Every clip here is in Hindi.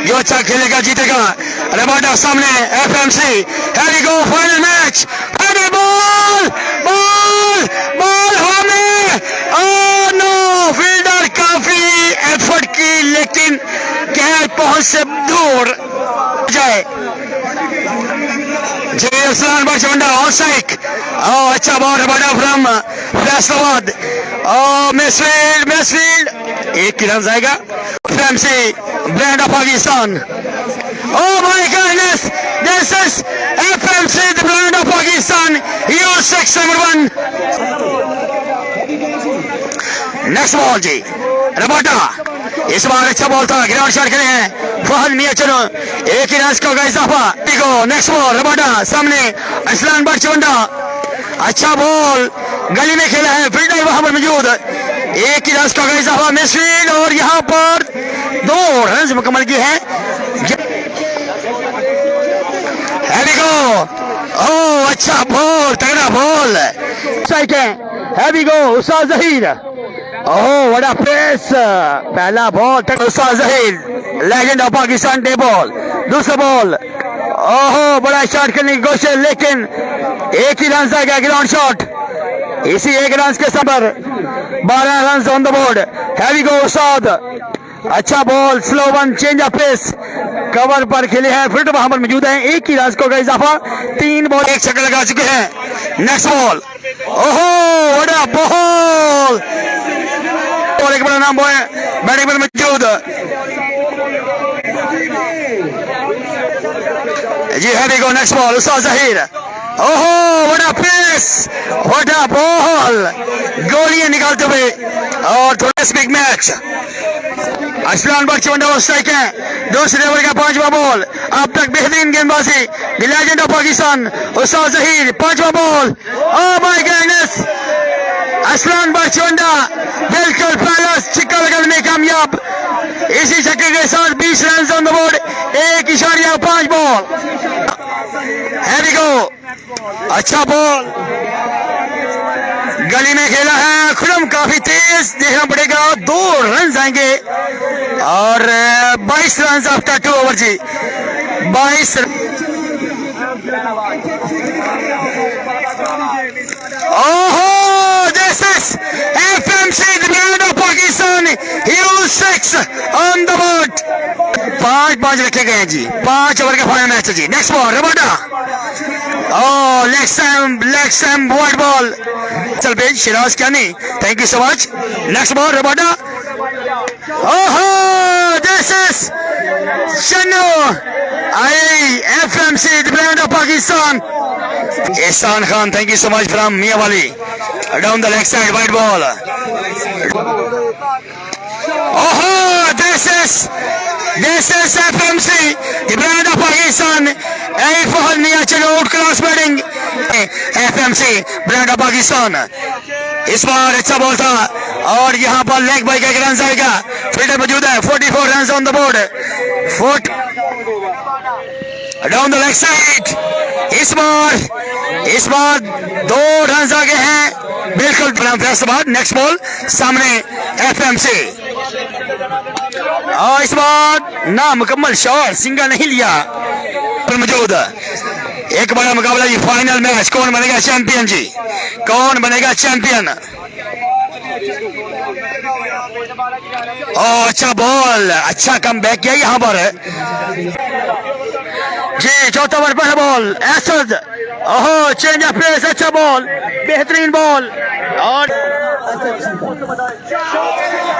जो अच्छा खेलेगा जीतेगा। रबाडा सामने FMC, here we go, final match, final ball, ball ball हवा में, ओह नो, फील्डर काफी एफर्ट की लेकिन कैच पहुंच से दूर जाए। जयसन बचवंडा ऑफसाइड, ओह अच्छा ball Rabada from Faisalabad, oh misfield, एक रन जाएगा। FMC brand of Pakistan, oh my goodness, this is FMC, the brand of Pakistan, Euro 6 number 1. Next ball ji Rabada, इस बार अच्छा बॉल था, ग्राउंड शॉट खेले हैं फहद मियां, चलो एक ही रन का इजाफा। नेक्स्ट बॉल रबाडा सामने असलान बचवंडा, अच्छा बॉल गली में खेला है, फील्डर वहां पर मौजूद, एक ही रन का इजाफा मिसफील्ड, और यहाँ पर 2 रन मुकम्मल किए हैं। ओह अच्छा बॉल, तगड़ा बॉल, हैवी गो उस्ताद जहीर, ओह बड़ा प्रेस, पहला बॉल उस्ताद जहीर लेजेंड ऑफ पाकिस्तान डे बॉल। दूसरा बॉल, ओह बड़ा शॉट करने की कोशिश लेकिन एक ही रन जाएगा, ग्राउंड शॉट, इसी एक रन के सबर 12 run on the board. Here we go उस्ताद, अच्छा ball, slow one, change of pace, cover पर खेले हैं, फिल्डर वहां पर मौजूद है, एक ही रन को इजाफा, 3 बॉल 1 छक्का लगा चुके हैं। नेक्स्ट बॉल, ओहो बड़ा बॉल, और एक बड़ा नाम बॉय बैटिंग पर मौजूद जी। हैवी गो नेक्स्ट बॉल उस्ताद जहीर, ओहो बड़ा पेस, बड़ा बॉल, गोलियां निकालते हुए, और थोड़ा बिग मैच। असलान बख्शवंडा स्ट्राइक है, दूसरे ओवर का 5वां बॉल, अब तक बेहतरीन गेंदबाजी, द लेजेंड ऑफ पाकिस्तान उस्ताद जहीर, 5वां ball, oh my goodness, Aslan बख्शवंडा बिल्कुल पहला छक्का लगाने में कामयाब, इसी छक्के के साथ 20 run on the board, 1.5 ball. Here we go, अच्छा बॉल गली में खेला है, खुरम काफी तेज, देखना पड़ेगा, 2 रन आएंगे, और 22 रन आफ्टर 2 ओवर जी, 22। ओहो this is FMC, the brand of Pakistan, hero 6 on the board, 5 रखे गए हैं जी, 5 ओवर का फाइनल मैच है जी। Next ball Rabada, oh leg stump wide ball, चल बेच शिराज क्या नहीं, thank you so much. Next ball Rabada, ओहो दिस इज चन्नू आई FMC, the brand of Pakistan, Ehsan Khan, thank you so much from Mianwali, down the leg side wide ball, ओहो this is FMC, the brand of Pakistan, Fahad Mian, चलो outclass batting, FMC brand of Pakistan. इस बार अच्छा बॉल था, और यहाँ पर लेग बाई का 1 रन आएगा, फील्डर मौजूद है, 44 run on the board, 40 down the leg side. इस बार 2 रन आगे हैं, बिल्कुल फैसलाबाद। नेक्स्ट बॉल सामने एफएमसी, और इस बार ना मुकम्मल शॉट, सिंगल नहीं लिया, पर मौजूद एक बड़ा मुकाबला जी, फाइनल मैच, कौन बनेगा चैंपियन जी, कौन बनेगा चैंपियन। ओह अच्छा बॉल, अच्छा कम बैक किया यहाँ पर जी। 4था ओवर पहला बॉल एसद, ओहो चेंज ऑफ पेस, अच्छा बॉल, बेहतरीन बॉल, और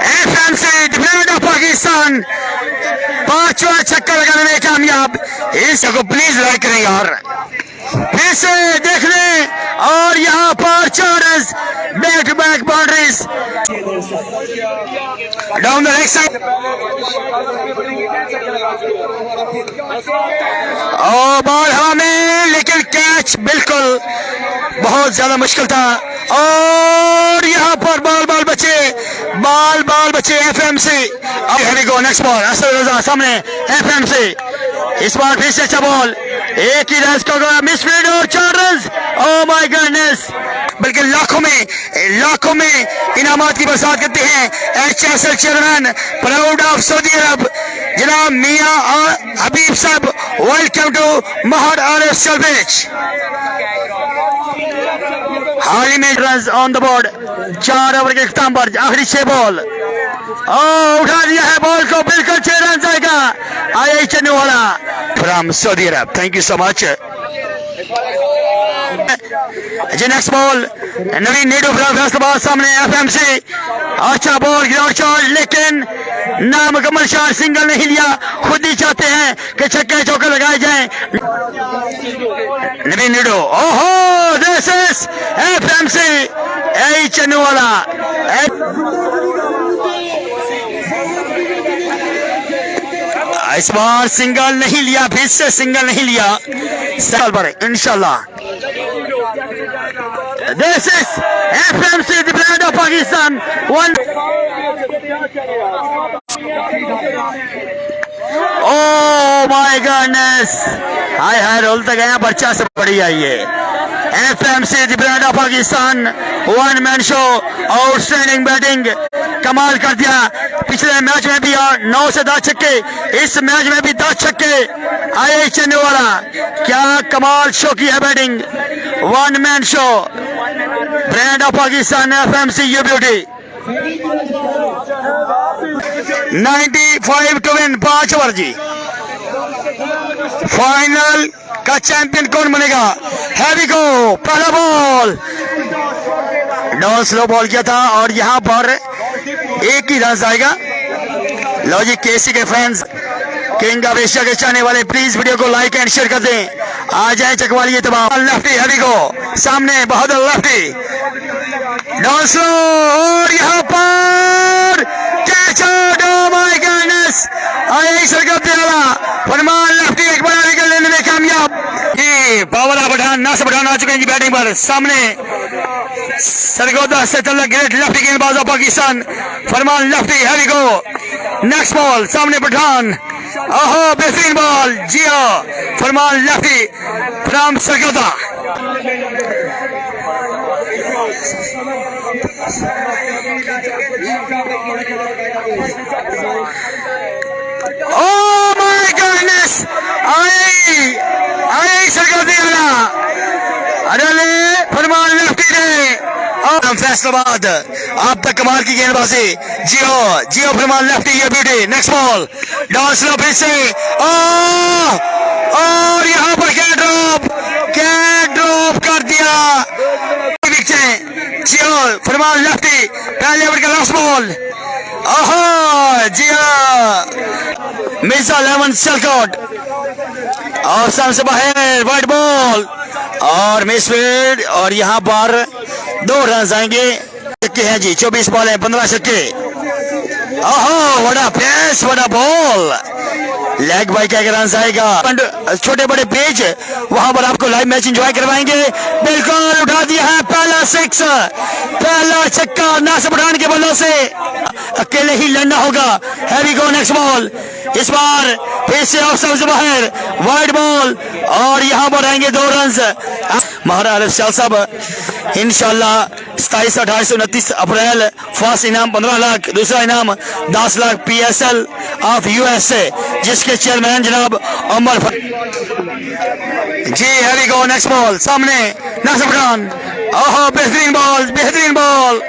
FMC the brand of Pakistan 5वां छक्का लगाने में कामयाब। इसको प्लीज लाइक करें यार, फिर से देख लें, और यहाँ पर 4 run, back to back boundaries, down the leg side, और बॉल हवा में, लेकिन कैच बिल्कुल बहुत ज्यादा मुश्किल था, और यहाँ पर बॉल बचे FMC. Here we go next ball, Asad Raza सामने एफएमसी, इस बार फिर से अच्छा बॉल, एक ही रन का मिसफील्ड, और 4 रन, ओह माय गॉडनेस, बल्कि लाखों में इनामात की बरसात करते हैं HSL chairman, proud of Saudi Arab, जनाब मियां और हबीब साहब, वेलकम टू महर आर सलवेज। हाल ही में run on the board, 4 over के इख्तिताम पर आखिरी 6 बॉल। उठा दिया है बॉल को, बिल्कुल 6 रन जाएगा। आई चन्नू वाला from Saudi Arab, thank you so much जी। Next ball Naveen Needu from Faisalabad, सामने एफएमसी। अच्छा बॉल, ग्राउंड शॉट, लेकिन नामुकम्मल शॉट, सिंगल नहीं लिया। खुद ही चाहते हैं कि छक्के चौके लगाए जाएं। नवीन नीडू, ओहो दिस इज एफएमसी, ए चन्नू वाला। इस बार सिंगल नहीं लिया, फिर से सिंगल नहीं लिया। साल पर इंशाल्लाह। This is FMC, the brand of Pakistan. One. Oh my goodness! हाय हाय, रोल तक गया, बच्चा से बड़ी आई है। FMC, the brand of Pakistan, one man show, outstanding batting, कमाल कर दिया। पिछले मैच में भी 9 से 10 छक्के, इस मैच में भी 10 छक्के। आए चन्नू वाला, क्या कमाल शो की है batting, one man show, brand of Pakistan FMC, you beauty. 95 to win, 5 over जी। फाइनल का चैंपियन कौन बनेगा? हैवी को पहला बॉल, डाउन स्लो बॉल किया था और यहां पर एक ही रन आएगा। लो जी, केसी के फैंस, किंग ऑफ एशिया के चाहने वाले, प्लीज वीडियो को लाइक एंड शेयर कर दें। आ जाए चकवाली तमाम। लेफ्टी हैवी को सामने, बहादुर लेफ्टी, डाउन स्लो, और यहाँ पर catch out. Oh my goodness, आई सरगम वाला फरमान लेफ्टी, एक बड़ा विकेट लेने में कामयाब। बावला पठान, नासिर पठान आ चुके हैं जी बैटिंग पर। सामने सरगोदा से चल ग्रेट लेफ्टी गेंदबाज of Pakistan, Farman lefty, heavy go. Next ball, सामने पठान, ओहो बेहतरीन ball, Zia Farman lefty from Sargodha. Oh my goodness! आई सरगोदी वाला, अरे फरमान लेफ्टी ने। फैसलाबाद, आप तक कमाल की गेंदबाजी, जियो फरमान लेफ्टी, ये beauty. Next ball, down slow फिर से, और यहाँ पर क्या ड्रॉप कर दिया। जियो फरमान लेफ्टी, पहले ओवर का लास्ट बॉल, ओहो जिया मिर्जा लेमन सेलकोट, और सन से बाहर वाइट बॉल और मिसफील्ड, और यहाँ पर 2 रन आएंगे। छक्के हैं जी, 24 बॉल है, 15 छक्के। ओहो बड़ा पेस, बड़ा बॉल, लेग बाई क्या रन आएगा। छोटे बड़े पेज, वहां पर आपको लाइव मैच एंजॉय करवाएंगे। बिल्कुल उठा दिया है, पहला 6, पहला छक्का नासिर पठान के बल्लों से। अकेले ही लड़ना होगा। हैवी गो, नेक्स्ट बॉल, इस बार फिर से ऑफ से बाहर वाइड बॉल, और यहाँ पर आएंगे 2 रन। महाराज साहब इंशाल्लाह 27, 28, 29 अप्रैल फर्स्ट इनाम 15 लाख, दूसरा इनाम 10 लाख PSL ऑफ USA, जिसके चेयरमैन जनाब उमर जी। हैवी गो, नेक्स्ट बॉल, सामने नासिर पठान, ओहो बेहतरीन बॉल,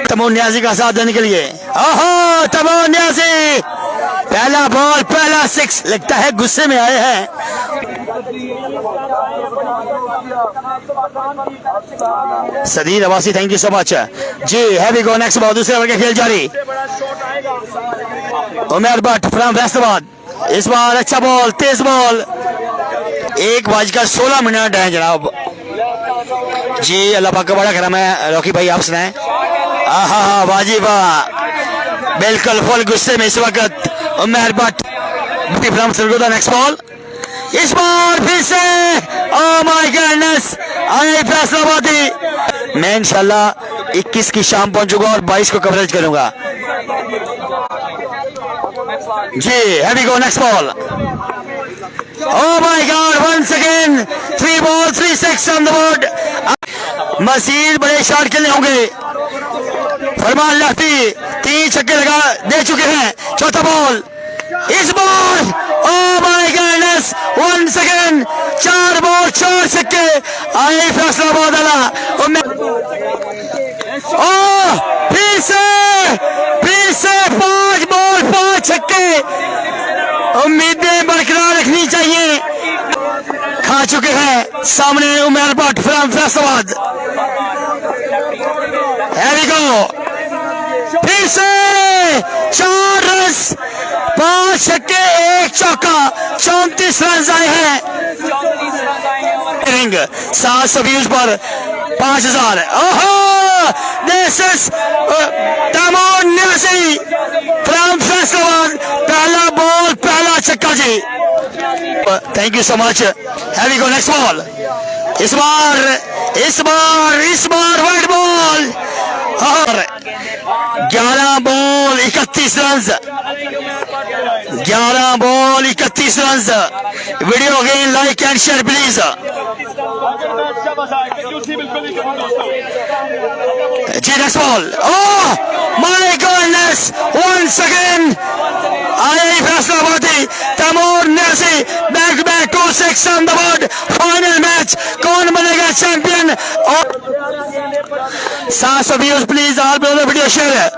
तमो न्याजी का साथ देने के लिए, ओहो तमो न्याजी, पहला बॉल, पहला 6, लगता है गुस्से में आए हैं। Sadir Awasi, thank you so much जी। हैवी गो, नेक्स्ट बॉल, दूसरे ओवर का खेल जारी। उमर भट्ट फ्रॉम फैसलाबाद, इस बार अच्छा बॉल, तेज बॉल, 1:16 है जनाब जी। अल्लाह पाक का बड़ा करम है। रॉकी भाई आप सुनाएं। आहा बाजी वाह, बिल्कुल फुल गुस्से में इस वक्त Umar Bhatt from Sargodha. Next ball, इस बार फिर से, ओह माय गॉडनेस, आई फैसलाबादी। मैं इंशाल्लाह 21 की शाम पहुंचूंगा और 22 को कवरेज करूंगा जी। Here we go, next ball, oh my god, once again 3 ball 3 6 on the board. Majeed बड़े शॉट खेलने होंगे। फरमान लेफ्टी, 3 छक्के लगा दे चुके हैं। चौथा बॉल, इस ball, oh my goodness, 1 second, 4 ball 4 छक्के। आई फैसलाबाद वाला, ओह फिर से 5 बॉल 5 छक्के। उम्मीदें बरकरार रखनी चाहिए। खा चुके हैं सामने Umar Bhatt from Faisalabad. Here we go, फिर से 4 रन, 5 छक्के 1 चौका, 34 रन आए हैं। 700 व्यूज पर 5000। ओहो, दिस इज तमोन न्यासी फ्रॉम फैसलाबाद। पहला बॉल पहला छक्का जी। Thank you so much. Here we go, next ball। इस बार वाइड बॉल और 11 ball 31 run. 11 ball 31 run. Video again like and share please जी। Next ball, oh my goodness, 1 second. आई फैसलाबादी तैमूर न्यासी back to back 2-6 on the board. Final match, कौन बनेगा चैंपियन? और 700 views please, all brother video share,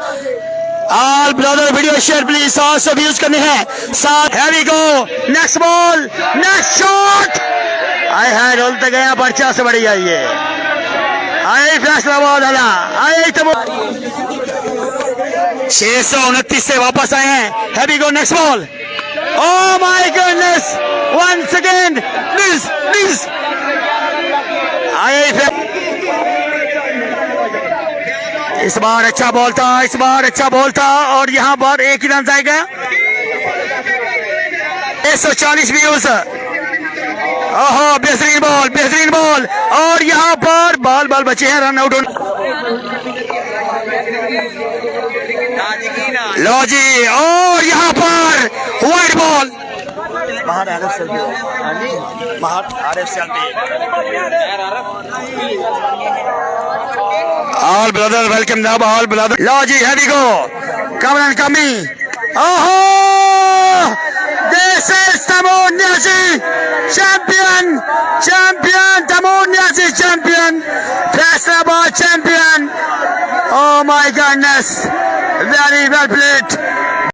all brother video share please. 700 views करने हैं। 7। Here we go, next ball, next shot. आए है रोल तक गया, पर्चा से बढ़ी जाइए। आई फैसलाबाद वाला, आई तैमूर 629 से वापस आए हैं। Here we go, next ball। Oh my goodness, 1 second, please। इस बार अच्छा बॉल था, और यहाँ पर 1 ही रन जाएगा। 140 व्यूज। ओहो, बेहतरीन बॉल, और यहाँ पर बॉल बचे हैं, रन आउट। लो जी, और यहाँ पर wide ball. All brother welcome the all brother. लो जी, here we go, coming। ओहो, this is Taimur Nyasi champion, Taimur Nyasi champion, Faisalabad champion. Oh my goodness, very well played।